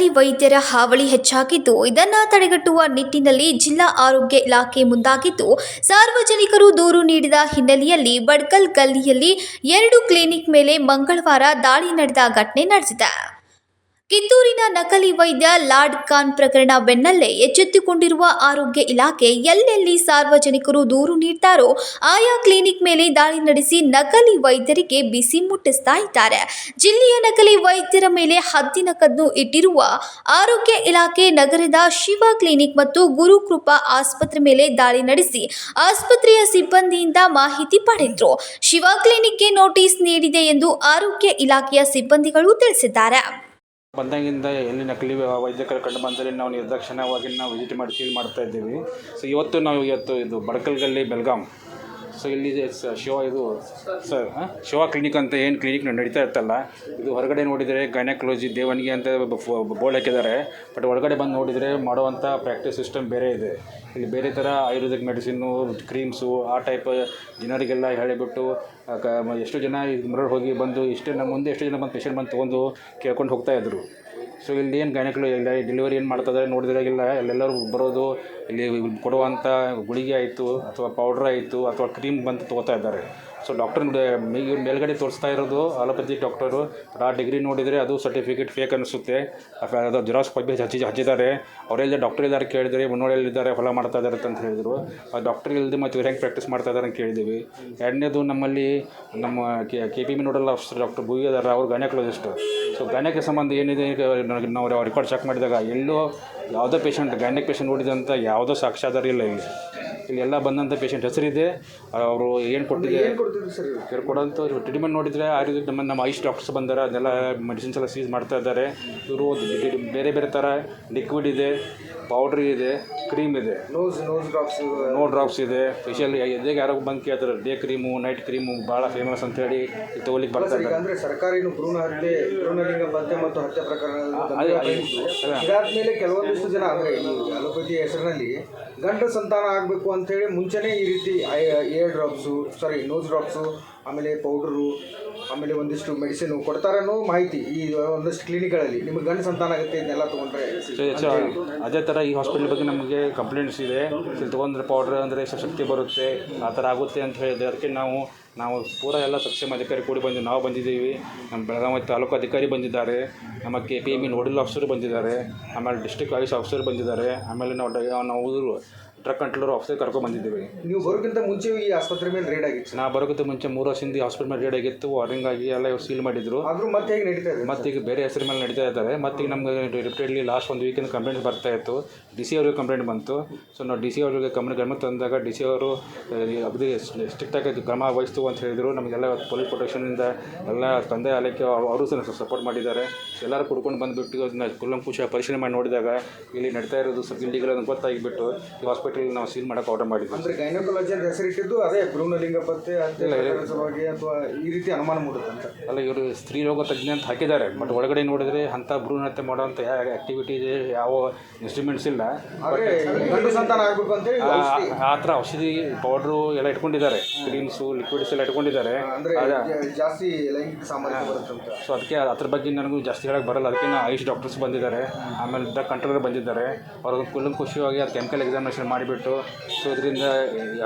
ನಕಲಿ ವೈದ್ಯರ ಹಾವಳಿ ಹೆಚ್ಚಾಗಿದ್ದು, ಇದನ್ನು ತಡೆಗಟ್ಟುವ ನಿಟ್ಟಿನಲ್ಲಿ ಜಿಲ್ಲಾ ಆರೋಗ್ಯ ಇಲಾಖೆ ಮುಂದಾಗಿದ್ದು, ಸಾರ್ವಜನಿಕರು ದೂರು ನೀಡಿದ ಹಿನ್ನೆಲೆಯಲ್ಲಿ ಬಡ್ಕಲ್ ಗಲ್ಲಿಯಲ್ಲಿ 2 ಕ್ಲಿನಿಕ್ ಮೇಲೆ ಮಂಗಳವಾರ ದಾಳಿ ನಡೆದ ಘಟನೆ ನಡೆದಿದೆ. ಕಿತ್ತೂರಿನ ನಕಲಿ ವೈದ್ಯ ಲಾಡ್ ಖಾನ್ ಪ್ರಕರಣ ಬೆನ್ನಲ್ಲೇ ಎಚ್ಚೆತ್ತುಕೊಂಡಿರುವ ಆರೋಗ್ಯ ಇಲಾಖೆ ಎಲ್ಲೆಲ್ಲಿ ಸಾರ್ವಜನಿಕರು ದೂರು ನೀಡ್ತಾರೋ ಆಯಾ ಕ್ಲಿನಿಕ್ ಮೇಲೆ ದಾಳಿ ನಡೆಸಿ ನಕಲಿ ವೈದ್ಯರಿಗೆ ಬಿಸಿ ಮುಟ್ಟಿಸ್ತಾ ಇದ್ದಾರೆ. ಜಿಲ್ಲೆಯ ನಕಲಿ ವೈದ್ಯರ ಮೇಲೆ ಹದ್ದಿನ ಕಣ್ಣು ಇಟ್ಟಿರುವ ಆರೋಗ್ಯ ಇಲಾಖೆ ನಗರದ ಶಿವ ಕ್ಲಿನಿಕ್ ಮತ್ತು ಗುರುಕೃಪಾ ಆಸ್ಪತ್ರೆ ಮೇಲೆ ದಾಳಿ ನಡೆಸಿ ಆಸ್ಪತ್ರೆಯ ಸಿಬ್ಬಂದಿಯಿಂದ ಮಾಹಿತಿ ಪಡೆದರು. ಶಿವ ಕ್ಲಿನಿಕ್ಗೆ ನೋಟಿಸ್ ನೀಡಿದೆ ಎಂದು ಆರೋಗ್ಯ ಇಲಾಖೆಯ ಸಿಬ್ಬಂದಿಗಳು ತಿಳಿಸಿದ್ದಾರೆ. ಬಂದಾಗಿಂದ ಎಲ್ಲಿ ನಕಲಿ ವೈದ್ಯಕರ ಕಂಡು ಬಂದಲ್ಲಿ ನಾವು ನಿರ್ದಾಕ್ಷಿಣ್ಯವಾಗಿ ನಾವು ವಿಸಿಟ್ ಮಾಡಿ ಸೀಲ್ ಮಾಡ್ತಾ ಇದ್ದೀವಿ. ಸೊ ಇವತ್ತು ಇದು ಬಡ್ಕಲ್ ಗಲ್ಲಿ ಬೆಳಗಾಂ. ಸೊ ಇಲ್ಲಿ ಶಿವ ಕ್ಲಿನಿಕ್ ಅಂತ ಏನು ಕ್ಲಿನಿಕ್ ನಡೀತಾ ಇರ್ತಲ್ಲ, ಇದು ಹೊರಗಡೆ ನೋಡಿದರೆ ಗೈನಕಾಲಜಿ ದೇವನಿಗೆ ಅಂತ ಬೋರ್ಡ್ ಹಾಕಿದ್ದಾರೆ. ಬಟ್ ಒಳಗಡೆ ಬಂದು ನೋಡಿದರೆ ಮಾಡುವಂಥ ಪ್ರಾಕ್ಟೀಸ್ ಸಿಸ್ಟಮ್ ಬೇರೆ ಇದೆ. ಇಲ್ಲಿ ಬೇರೆ ಥರ ಆಯುರ್ವೇದಿಕ್ ಮೆಡಿಸಿನ್ನು, ಕ್ರೀಮ್ಸು ಆ ಟೈಪ್ ಜನರಿಗೆಲ್ಲ ಹೇಳಿಬಿಟ್ಟು ಎಷ್ಟು ಜನ ಮರಳಿ ಹೋಗಿ ಬಂದು ನಮ್ಮ ಮುಂದೆ ಎಷ್ಟು ಜನ ಬಂದು ಪೇಷಂಟ್ ಬಂದು ತೊಗೊಂಡು ಕೇಳ್ಕೊಂಡು ಹೋಗ್ತಾಯಿದ್ರು. ಸೊ ಇಲ್ಲಿ ಏನು ಗೈನಕಾಲಜಿ ಇಲ್ಲ, ಡೆಲಿವರಿ ಏನು ಮಾಡ್ತಿದ್ದಾರೆ ನೋಡಿದ್ರಾಗಿಲ್ಲ. ಎಲ್ಲರೂ ಬರೋದು ಇಲ್ಲಿ ಕೊಡುವಂಥ ಗುಳಿಗೆ ಆಯಿತು ಅಥವಾ ಪೌಡ್ರ್ ಆಯಿತು ಅಥವಾ ಕ್ರೀಮ್ ಬಂದು ತೊಗೋತಾ ಇದ್ದಾರೆ. ಸೊ ಡಾಕ್ಟರ್ ಮೇಲ್ಗಡೆ ತೋರಿಸ್ತಾ ಇರೋದು ಅಲೋಪತಿ ಡಾಕ್ಟರು. ಆ ಡಿಗ್ರಿ ನೋಡಿದರೆ ಅದು ಸರ್ಟಿಫಿಕೇಟ್ ಫೇಕ್ ಅನಿಸುತ್ತೆ. ಅದು ಜೆರಾಕ್ಸ್ ಕಾಪಿ ಹಚ್ಚಿದ್ದಾರೆ. ಅವರೆಲ್ಲ ಡಾಕ್ಟರ್ ಇದ್ದಾರೆ ಕೇಳಿದರೆ ಮುನ್ನೋಳಿಯಲ್ಲಿದ್ದಾರೆ ಹೊಲ ಮಾಡ್ತಾ ಇದ್ದಾರೆ ಅಂತ ಹೇಳಿದರು. ಆ ಡಾಕ್ಟರ್ ಇಲ್ಲದೆ ಮತ್ತು ಇವ್ರು ಹೆಂಗೆ ಪ್ರಾಕ್ಟೀಸ್ ಮಾಡ್ತಾ ಇದ್ದಾರೆ ಅಂತ ಕೇಳಿದ್ದೀವಿ. ಎರಡನೇದು ನಮ್ಮಲ್ಲಿ ನಮ್ಮ KPM ನೋಡಲ್ ಆಫೀಸರ್ ಡಾಕ್ಟರ್ ಭೂವಿ ಇದ್ದಾರೆ, ಅವ್ರು ಗೈನಕಾಲಜಿಸ್ಟು. ಸೊ ಗೈನಕ್ಕೆ ಸಂಬಂಧ ಏನಿದೆ ನಾವು ರೆಕಾರ್ಡ್ ಚೆಕ್ ಮಾಡಿದಾಗ ಎಲ್ಲೋ ಯಾವುದೋ ಪೇಷಂಟ್ ಗೈನಕ್ ಪೇಷಂಟ್ ನೋಡಿದಂಥ ಯಾವುದೋ ಸಾಕ್ಷ್ಯಾಧಾರ ಇಲ್ಲ. ಇಲ್ಲಿ ಎಲ್ಲ ಬಂದಂಥ ಪೇಷಂಟ್ ಹೆಸರಿದೆ, ಅವರು ಏನು ಕೊಟ್ಟಿದೆ ಕೊಡೋಂಥ ಟ್ರೀಟ್ಮೆಂಟ್ ನೋಡಿದರೆ ಆಯುರ್ವೇದಿಕ್ ನಮ್ಮ ಐಸ್ ಡಾಕ್ಟರ್ಸ್ ಬಂದಾರೆ, ಅದೆಲ್ಲ ಮೆಡಿಸಿನ್ಸ್ ಎಲ್ಲ ಸೀಸ್ ಮಾಡ್ತಾ ಇದ್ದಾರೆ. ಇವರು ಬೇರೆ ಬೇರೆ ಥರ ಲಿಕ್ವಿಡ್ ಇದೆ, ಪೌಡ್ರ್ ಇದೆ, ಕ್ರೀಮ್ ಇದೆ, ನೋ ಡ್ರಾಪ್ಸ್ ಇದೆ. ಫೇಶಿಯಲ್ ಎದೆಗೆ ಯಾರೋ ಬಂದು ಕೇಳ್ತಾರೆ ಡೇ ಕ್ರೀಮು ನೈಟ್ ಕ್ರೀಮು ಭಾಳ ಫೇಮಸ್ ಅಂತೇಳಿ ತೊಗೊಲಿಕ್ಕೆ ಬರ್ತಾ ಇದ್ದಾರೆ. ಅಂದರೆ ಸರ್ಕಾರಿ ಭ್ರೂಣಲಿಂಗ ಪತ್ತೆ ಮತ್ತು ಹತ್ಯೆ ಪ್ರಕರಣ ಇದಾದ್ಮೇಲೆ ಕೆಲವೊಂದಿಷ್ಟು ಜನ ಅಂದರೆ ಈ ಅಲೋಪತಿ ಹೆಸರಿನಲ್ಲಿ ಗಂಡು ಸಂತಾನ ಆಗಬೇಕು ಅಂತೇಳಿ ಮುಂಚೆನೇ ಈ ರೀತಿ ನೋಸ್ ಡ್ರಾಪ್ಸು ಆಮೇಲೆ ಪೌಡ್ರು ಆಮೇಲೆ ಒಂದಿಷ್ಟು ಮೆಡಿಸಿನ್ ಕೊಡ್ತಾರನ್ನೋ ಮಾಹಿತಿ ಈ ಒಂದಷ್ಟು ಕ್ಲಿನಿಕ್ಗಳಲ್ಲಿ ನಿಮಗೆ ಗಂಡು ಸಂತಾನ ಆಗುತ್ತೆ ಇದನ್ನೆಲ್ಲ ತೊಗೊಂಡ್ರೆ. ಅದೇ ಥರ ಈ ಹಾಸ್ಪಿಟಲ್ ಬಗ್ಗೆ ನಮಗೆ ಕಂಪ್ಲೇಂಟ್ಸ್ ಇದೆ. ಇಲ್ಲಿ ತೊಗೊಂಡ್ರೆ ಪೌಡ್ರ್ ಅಂದರೆ ಶಕ್ತಿ ಬರುತ್ತೆ ಆ ಥರ ಆಗುತ್ತೆ ಅಂತ ಹೇಳಿದೆ. ಅದಕ್ಕೆ ನಾವು ಪೂರ ಎಲ್ಲ ಸಕ್ಷಮ ಅಧಿಕಾರಿ ಕೂಡಿ ನಾವು ಬಂದಿದ್ದೀವಿ. ನಮ್ಮ ಬೆಳಗಾವಿ ತಾಲೂಕು ಅಧಿಕಾರಿ ಬಂದಿದ್ದಾರೆ, ನಮ್ಮ KPM ನೋಡಲ್ ಆಫೀಸರ್ ಬಂದಿದ್ದಾರೆ, ಆಮೇಲೆ ಡಿಸ್ಟ್ರಿಕ್ಟ್ ಆಯುಷ್ ಆಫೀಸರ್ ಬಂದಿದ್ದಾರೆ, ಆಮೇಲೆ ನಾವು ಡ್ರಗ್ ಕಂಟ್ರೋಲರ್ ಆಫೀಸರ್ ಕರ್ಕೊಂಡು ಬಂದಿದ್ದೀವಿ. ನೀವು ಬರೋಕ್ಕಿಂತ ಮುಂಚೆ ಈ ಆಸ್ಪತ್ರೆ ಮೇಲೆ ರೇಡ್ ಆಗಿತ್ತು? ನಾವು ಬರೋಕ್ಕಿಂತ ಮುಂಚೆ 3 ವರ್ಷದಿಂದ ಈ ಹಾಸ್ಪಿಟಲ್ ಮೇಲೆ ರೇಡ್ ಆಗಿತ್ತು. ವಾರ್ನಿಂಗ್ ಆಗಿ ಎಲ್ಲ ಇವ್ರು ಸೀಲ್ ಮಾಡಿದ್ರು. ಆದರೂ ಮತ್ತೆ ಹೇಗೆ ನಡೀತಾ ಇದೆ? ಮತ್ತೆ ಈಗ ಬೇರೆ ಹೆಸರು ಮೇಲೆ ನಡೀತಾ ಇದ್ದಾರೆ. ಮತ್ತೀಗ ನಮಗೆ ರಿಪೀಟೆಡ್ಲಿ ಲಾಸ್ಟ್ 1 ವೀಕಿಂದ ಕಂಪ್ಲೇಂಟ್ಸ್ ಬರ್ತಾ ಇತ್ತು. DC ಅವ್ರಿಗೆ ಕಂಪ್ಲೇಂಟ್ ಬಂತು. ಸೊ ನಾವು DC ಅವ್ರಿಗೆ ಗಮನ ತಂದಾಗ DC ಅವರು ಅಗದಿ ಸ್ಟ್ರಿಕ್ಟಾಗಿ ಕ್ರಮ ವಹಿಸ್ತು ಅಂತ ಹೇಳಿದರು. ನಮಗೆಲ್ಲ ಪೊಲೀಸ್ ಪ್ರೊಟೆಕ್ಷನಿಂದ ಎಲ್ಲ ತಂದೆ ಆಲಯಕ್ಕೆ ಅವರು ಸಪೋರ್ಟ್ ಮಾಡಿದ್ದಾರೆ. ಎಲ್ಲರೂ ಕುಡ್ಕೊಂಡು ಬಂದುಬಿಟ್ಟು ಅದನ್ನ ಕುಲಂಕುಷ ಪರಿಶೀಲನೆ ಮಾಡಿ ನೋಡಿದಾಗ ಇಲ್ಲಿ ನಡೀತಾ ಇರೋದು ಸ್ವಲ್ಪ ಇಲ್ಲಿಗಲ್ ಅಂತ ಗೊತ್ತಾಗಿಬಿಟ್ಟು ಈ ಹಾಸ್ಪಿಟಲ್ ನಾವು ಸೀಲ್ ಮಾಡೋಕೆ ಆರ್ಡರ್ ಮಾಡಿದ್ವಿ. ಅಂದರೆ ಗೈನಕಾಲಜಿ ಅಂತ ಹೆಸರಿಟ್ಟಿದ್ದು ಅದೇ ಭ್ರೂಣಲಿಂಗ ಪತ್ತೆ ಸಲುವಾಗಿ ಅಥವಾ ಈ ರೀತಿ ಅನುಮಾನ ಮೂಡುತ್ತೆ ಅಂತ ಅಲ್ಲ, ಇವರು ಸ್ತ್ರೀ ರೋಗ ತಜ್ಞ ಅಂತ ಹಾಕಿದ್ದಾರೆ. ಬಟ್ ಒಳಗಡೆ ನೋಡಿದರೆ ಅಂಥ ಭ್ರೂಣ ಹತ್ಯೆ ಮಾಡೋಂಥ ಯಾವ ಆ್ಯಕ್ಟಿವಿಟಿ ಯಾವ ಇನ್ಸ್ಟ್ರೂಮೆಂಟ್ಸ್ ಇಲ್ಲ. ಗಂಡು ಸಂತಾನ ಆಗಬೇಕು ಅಂತೇಳಿ ಆ ಥರ ಔಷಧಿ ಪೌಡ್ರು ಎಲ್ಲ ಇಟ್ಕೊಂಡಿದ್ದಾರೆ, ಕ್ರೀಮ್ಸು ಲಿಕ್ವಿಡ್ಸ್ ಎಲ್ಲ ಇಟ್ಕೊಂಡಿದ್ದಾರೆ. ಅಂದರೆ ಜಾಸ್ತಿ ಲೈಂಗಿಕ ಸಾಮರ್ಥ್ಯ ಬರುತ್ತೆ ಅಂತ. ಸೊ ಅದಕ್ಕೆ ಅದ್ರ ಬಗ್ಗೆ ನನಗೂ ಜಾಸ್ತಿ ಹೇಳಕ್ಕೆ ಬರಲ್ಲ. ಅದಕ್ಕೆ ಆಯುಷ್ ಡಾಕ್ಟರ್ಸ್ ಬಂದಿದ್ದಾರೆ, ಆಮೇಲೆ ಡ್ರಗ್ ಕಂಟ್ರೋಲರ್ ಬಂದಿದ್ದಾರೆ. ಅವ್ರಿಗೆ ಕುಲಂಕುಷವಾಗಿ ಅದು ಕೆಮಿಕಲ್ ಎಕ್ಸಾಮಿನೇಷನ್ ಮಾಡಿಬಿಟ್ಟು ಸೊ ಇದರಿಂದ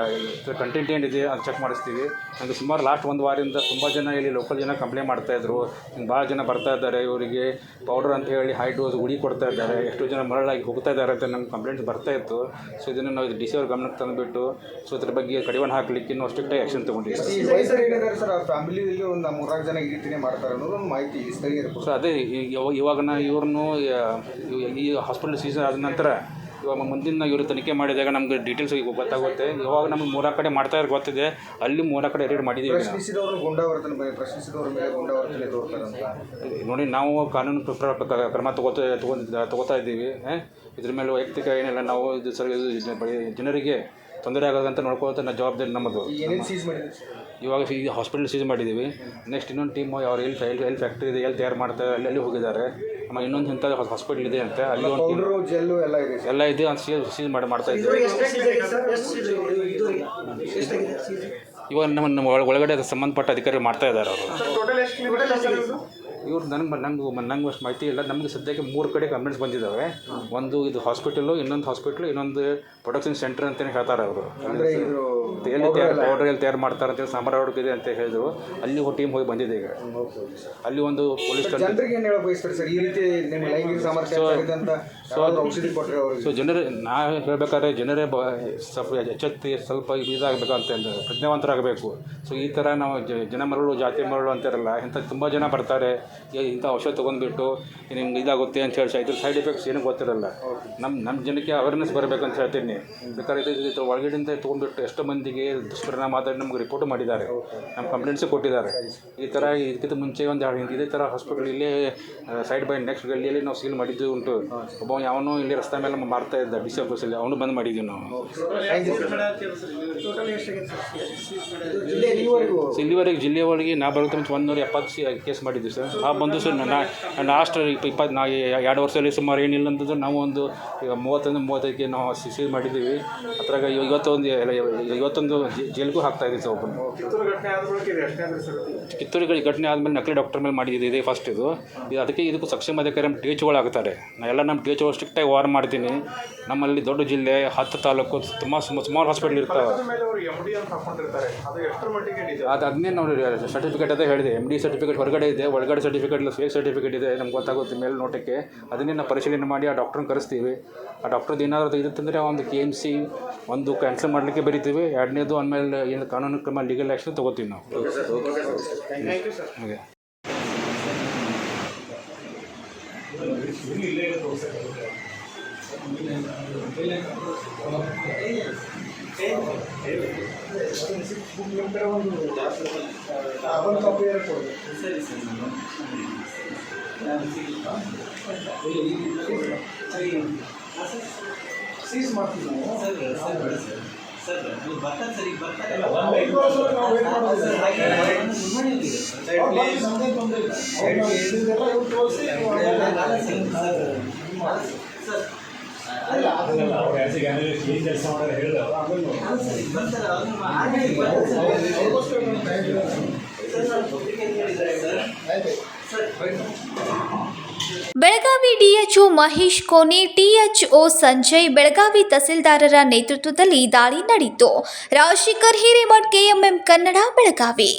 ಕಂಟೆಂಟ್ ಏನಿದೆ ಅದು ಚೆಕ್ ಮಾಡಿಸ್ತೀವಿ. ನನಗೆ ಸುಮಾರು ಲಾಸ್ಟ್ 1 ವಾರದಿಂದ ತುಂಬ ಜನ ಇಲ್ಲಿ ಲೋಕಲ್ ಜನ ಕಂಪ್ಲೇಂಟ್ ಮಾಡ್ತಾಯಿದ್ರು. ಭಾಳ ಜನ ಬರ್ತಾ ಇದ್ದಾರೆ, ಇವರಿಗೆ ಪೌಡರ್ ಅಂತ ಹೇಳಿ ಹೈ ಡೋಸ್ ಗುಳಿ ಕೊಡ್ತಾ ಇದ್ದಾರೆ, ಎಷ್ಟೋ ಜನ ಮರಳಾಗಿ ಹೋಗ್ತಾ ಇದ್ದಾರೆ ಅಂತ ನಮ್ಗೆ ಕಂಪ್ಲೇಂಟ್ಸ್ ಬರ್ತಾ ಇತ್ತು. ಸೊ ಇದನ್ನು ನಾವು DC ಅವ್ರ ಗಮನಕ್ಕೆ ತಂದುಬಿಟ್ಟು ಸೊ ಇದ್ರ ಬಗ್ಗೆ ಕಡಿವಾಣ ಹಾಕಲಿಕ್ಕೆ ನಾವು ಸ್ಟ್ರಿಕ್ಟಾಗಿ ಆ್ಯಕ್ಷನ್ ತೊಗೊಂಡಿದ್ದೀವಿ. ವಯಸ್ಸರು ಏನಿದ್ದಾರೆ ಸರ್, ಆ ಫ್ಯಾಮಿಲಿಯಲ್ಲಿ ಒಂದು 3-4 ಜನ ಈ ರೀತಿಯೇ ಮಾಡ್ತಾರೆ ಅನ್ನೋದು ಒಂದು ಮಾಹಿತಿ ಸ್ಥಳೀಯರು. ಸೊ ಅದೇ ಇವಾಗ ಇವ್ರನ್ನು ಈ ಹಾಸ್ಪಿಟಲ್ ಸೀಸನ್ ಆದ ನಂತರ ಇವಾಗ ಮುಂದಿನ ಇವರು ತನಿಖೆ ಮಾಡಿದಾಗ ನಮ್ಗೆ ಡೀಟೇಲ್ಸ್ ಗೊತ್ತಾಗುತ್ತೆ. ಇವಾಗ ನಮ್ಗೆ 3 ಕಡೆ ಮಾಡ್ತಾ ಇರೋ ಗೊತ್ತಿದೆ, ಅಲ್ಲಿ 3 ಕಡೆ ರೇಡ್ ಮಾಡಿದ್ದೀವಿ. ಪ್ರಶ್ನಿಸಿದವ್ರ ಮೇಲೆ ಗುಂಡಾವರ್ತನೆ ತೋರ್ತಾರೆ ನೋಡಿ. ನಾವು ಕಾನೂನು ಕ್ರಮ ತಗೋತಾ ಇದ್ದೀವಿ. ಇದ್ರ ಮೇಲೆ ವೈಯಕ್ತಿಕ ಏನಿಲ್ಲ. ನಾವು ಇದು ಜನರಿಗೆ ತೊಂದರೆ ಆಗೋದಂತ ನೋಡ್ಕೊಳ್ತಾ ನಾವು ಜವಾಬ್ದಾರಿ ನಮ್ಮದು. ಇವಾಗ ಈ ಹಾಸ್ಪಿಟಲ್ ಸೀಸ್ ಮಾಡಿದ್ದೀವಿ. ನೆಕ್ಸ್ಟ್ ಇನ್ನೊಂದು ಟೀಮ್ ಅವ್ರು ಎಲ್ಲಿ ಫ್ಯಾಕ್ಟ್ರಿ ಇದೆ, ಎಲ್ಲಿ ತಯಾರು ಮಾಡ್ತಾರೆ ಅಲ್ಲಿ ಹೋಗಿದ್ದಾರೆ. ಆಮೇಲೆ ಇನ್ನೊಂದು ಇಂಥ ಹಾಸ್ಪಿಟಲ್ ಇದೆ ಅಂತ ಅಲ್ಲಿ ಒಂದು ಎಲ್ಲ ಇದೆ ಅಂತ ಸೀಸ್ ಮಾಡ್ತಾ ಇದ್ದೀವಿ. ಇವಾಗ ನಮ್ಮ ಒಳಗಡೆ ಸಂಬಂಧಪಟ್ಟ ಅಧಿಕಾರಿ ಮಾಡ್ತಾ ಇದ್ದಾರೆ ಅವರು. ಇವ್ರು ನಂಗೆ ಅಷ್ಟು ಮಾಹಿತಿ ಇಲ್ಲ. ನಮಗೆ ಸದ್ಯಕ್ಕೆ 3 ಕಡೆ ಕಂಪ್ಲೇಂಟ್ಸ್ ಬಂದಿದ್ದಾವೆ. ಒಂದು ಇದು ಹಾಸ್ಪಿಟಲು, ಇನ್ನೊಂದು ಹಾಸ್ಪಿಟ್ಲು, ಇನ್ನೊಂದು ಪ್ರೊಡಕ್ಷನ್ ಸೆಂಟರ್ ಅಂತಲೇ ಹೇಳ್ತಾರೆ ಅವರು. ಎಲ್ಲಿ ತಯಾರು ಮಾಡ್ತಾರೆ ಅಂತೇಳಿ ಸಾಮರಾವರ್ಗ ಇದೆ ಅಂತ ಹೇಳಿದ್ರು. ಅಲ್ಲಿ ಟೀಮ್ ಹೋಗಿ ಬಂದಿದೆ ಈಗ. ಅಲ್ಲಿ ಒಂದು ಪೊಲೀಸ್ ಜನರಿಗೆ ಏನು ಹೇಳೋ ಬಯಸ್ತಾರೆ ಸರ್ ಈ ರೀತಿ ನಿಮ್ಮ ಲೈಂಗಿಕ ಸಾಮರ್ಥ್ಯ ಅಂತ ಔಷಧಿ ಕೊಟ್ಟರೆ ಅವ್ರಿಗೆ? ಸೊ ಜನರೇ ಹೇಳ್ಬೇಕಾದ್ರೆ ಜನರೇ ಸ್ವಲ್ಪ ಎಚ್ಚೆತ್ತಿ ಸ್ವಲ್ಪ ಇದಾಗಬೇಕಂತ ಪ್ರಜ್ಞಾವಂತರಾಗಬೇಕು. ಸೊ ಈ ಥರ ನಾವು ಜನ ಮರಳು ಜಾತಿ ಮರಳು ಅಂತಾರಲ್ಲ, ಇಂಥ ತುಂಬ ಜನ ಬರ್ತಾರೆ, ಇಂಥ ಔಷಧ ತೊಗೊಂಡ್ಬಿಟ್ಟು ನಿಮ್ಗೆ ಇದಾಗುತ್ತೆ ಅಂತ ಹೇಳಿ ಇದ್ರ ಸೈಡ್ ಎಫೆಕ್ಟ್ಸ್ ಏನೂ ಗೊತ್ತಿರಲ್ಲ. ನಮ್ಮ ಜನಕ್ಕೆ ಅವೇರ್ನೆಸ್ ಬರಬೇಕಂತ ಹೇಳ್ತೀನಿ. ಬೇಕಾದ್ರೆ ಇದು ಒಳಗಡೆಯಿಂದ ತೊಗೊಂಡ್ಬಿಟ್ಟು ಎಷ್ಟೋ ಮಂದಿಗೆ ದುಷ್ಪರಿಣಾಮ ಆದರೆ ನಮ್ಗೆ ರಿಪೋರ್ಟ್ ಮಾಡಿದ್ದಾರೆ, ನಮ್ಮ ಕಂಪ್ಲೇಂಟ್ಸು ಕೊಟ್ಟಿದ್ದಾರೆ. ಈ ಥರ ಇದಕ್ಕಿಂತ ಮುಂಚೆ ಒಂದು ಇದೇ ಥರ ಹಾಸ್ಪಿಟಲ್ ಇಲ್ಲೇ ಸೈಡ್ ಬೈ ನೆಕ್ಸ್ಟ್ ಗಲ್ಲಿಯಲ್ಲಿ ನಾವು ಸೀಲ್ ಮಾಡಿದ್ದು ಉಂಟು. ಒಬ್ಬ ಯಾವನೋ ಇಲ್ಲಿ ರಸ್ತೆ ಮೇಲೆ ಮಾರ್ತಾ ಇದ್ದ ಡಿ.ಸಿ ಆಫೀಸಲ್ಲಿ, ಅವನು ಬಂದ್ ಮಾಡಿದ್ದೀವಿ ನಾವು. ಇಲ್ಲಿವರೆಗೆ ಜಿಲ್ಲೆ ಒಳಗೆ ನಾ ಬರೋದು ಮುಂಚೆ 170 ಕೇಸ್ ಮಾಡಿದ್ವಿ ಸರ್. ಆ ಬಂದು ಸರ್ ಲಾಸ್ಟ್ 2 ವರ್ಷದಲ್ಲಿ ಸುಮಾರು ಏನಿಲ್ಲ ಅಂತಂದ್ರೆ ನಾವು ಒಂದು 30-35 ನಾವು ಸೀಲ್ ಮಾಡಿದ್ದೀವಿ. ಅದ್ರಾಗ ಇವತ್ತೊಂದು ಜೈಲಿಗೂ ಹಾಕ್ತಾಯಿದ್ದೀವಿ ಸರ್ ಒಬ್ಬನು. ಕಿತ್ತೂರು ಘಟನೆ ಆದಮೇಲೆ ನಕಲಿ ಡಾಕ್ಟರ್ ಮೇಲೆ ಮಾಡಿದ್ದು ಇದೆ ಫಸ್ಟ್ ಇದು ಅದಕ್ಕೆ ಇದಕ್ಕೂ ಸಕ್ಷಮ ಅಧಿಕಾರಿ ಟಿ ಎಚ್ ಗಳು ಆಗ್ತಾರೆ. ನಾ ಎಲ್ಲ ನಮ್ಮ ಟಿ ಎಚ್ ಸ್ಟ್ರಿಕ್ಟಾಗಿ ವಾರ್ ಮಾಡ್ತೀನಿ. ನಮ್ಮಲ್ಲಿ ದೊಡ್ಡ ಜಿಲ್ಲೆ 10 ತಾಲೂಕು ತುಂಬ ಸ್ಮಾಲ್ ಹಾಸ್ಪಿಟಲ್ ಇರ್ತಾವೆ. ಅದನ್ನೇ ನಾವು ಸರ್ಟಿಫಿಕೇಟ್ ಅದೇ ಹೇಳಿದೆ, MD ಸರ್ಟಿಫಿಕೇಟ್ ಹೊರಗಡೆ ಇದೆ, ಒಳಗಡೆ ಸರ್ಟಿಫಿಕೇಟ್ ಇಲ್ಲ, ಫೇಕ್ ಸರ್ಟಿಫಿಕೇಟ್ ಇದೆ, ನಮ್ಗೆ ಗೊತ್ತಾಗುತ್ತೆ ಮೇಲೆ ನೋಟಕ್ಕೆ. ಅದನ್ನೇ ನಾವು ಪರಿಶೀಲನೆ ಮಾಡಿ ಆ ಡಾಕ್ಟ್ರನ್ನ ಕರೆಸ್ತೀವಿ. ಆ ಡಾಕ್ಟ್ರದ್ದು ಏನಾದರೂ ಇರುತ್ತಂದರೆ ಒಂದು KMC ಒಂದು ಕ್ಯಾನ್ಸಲ್ ಮಾಡಲಿಕ್ಕೆ ಬರೀತೀವಿ. 2ನೇದು ಆಮೇಲೆ ಏನು ಕಾನೂನು ಕ್ರಮ ಲೀಗಲ್ ಆ್ಯಕ್ಷನ್ ತೊಗೋತೀವಿ ನಾವು. ಹಾಗೆ ಸೀಸ್ ಮಾಡ್ತೀವಿ ಬೆಳಗಾವಿ ಡಿಎಚ್ಒ ಮಹೇಶ್ ಕೋನೆ, ಟಿಎಚ್ಒ ಸಂಜಯ್, ಬೆಳಗಾವಿ ತಹಸೀಲ್ದಾರರ ನೇತೃತ್ವದಲ್ಲಿ ದಾಳಿ ನಡೆಯಿತು. ರಾಜಶೇಖರ್ ಹಿರೇಮಠ್, KMM ಕನ್ನಡ, ಬೆಳಗಾವಿ.